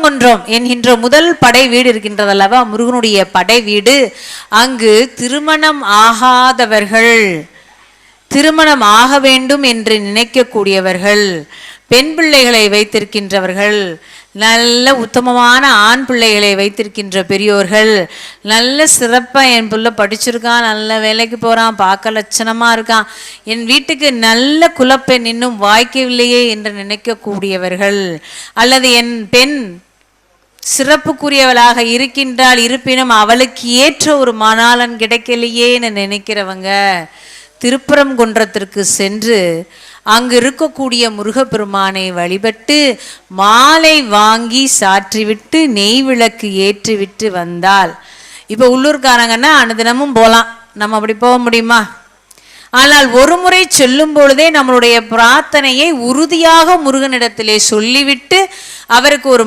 திருப்பரங்குன்றம் என்கின்ற முதல் படை வீடு இருக்கின்றதல்லவா, முருகனுடைய படை வீடு. அங்கு திருமணம் ஆகாதவர்கள், திருமணம் ஆக வேண்டும் என்று நினைக்கக்கூடியவர்கள், பெண் பிள்ளைகளை வைத்திருக்கின்றவர்கள், நல்ல உத்தமமான ஆண் பிள்ளைகளை வைத்திருக்கின்ற பெரியோர்கள், நல்ல சிறப்பாக என் பிள்ளை படிச்சிருக்கான், நல்ல வேலைக்கு போகிறான், பார்க்க லட்சணமாக இருக்கான், என் வீட்டுக்கு நல்ல குலப்பெண் இன்னும் வாய்க்கவில்லையே என்று நினைக்கக்கூடியவர்கள், அல்லது என் பெண் சிறப்புக்குரியவளாக இருக்கின்றால், இருப்பினும் அவளுக்கு ஏற்ற ஒரு மணாளன் கிடைக்கலையேன்னு நினைக்கிறவங்க திருப்பரங்குன்றத்திற்கு சென்று அங்கு இருக்கக்கூடிய முருகப்பெருமானை வழிபட்டு மாலை வாங்கி சாற்றிவிட்டு நெய் விளக்கு ஏற்றிவிட்டு வந்தால், இப்போ உள்ளூர்காரங்கன்னா அனுதினமும் போகலாம், நம்ம அப்படி போக முடியுமா? ஆனால் ஒரு முறை சொல்லும் பொழுதே நம்மளுடைய பிரார்த்தனையை உறுதியாக முருகனிடத்திலே சொல்லிவிட்டு அவருக்கு ஒரு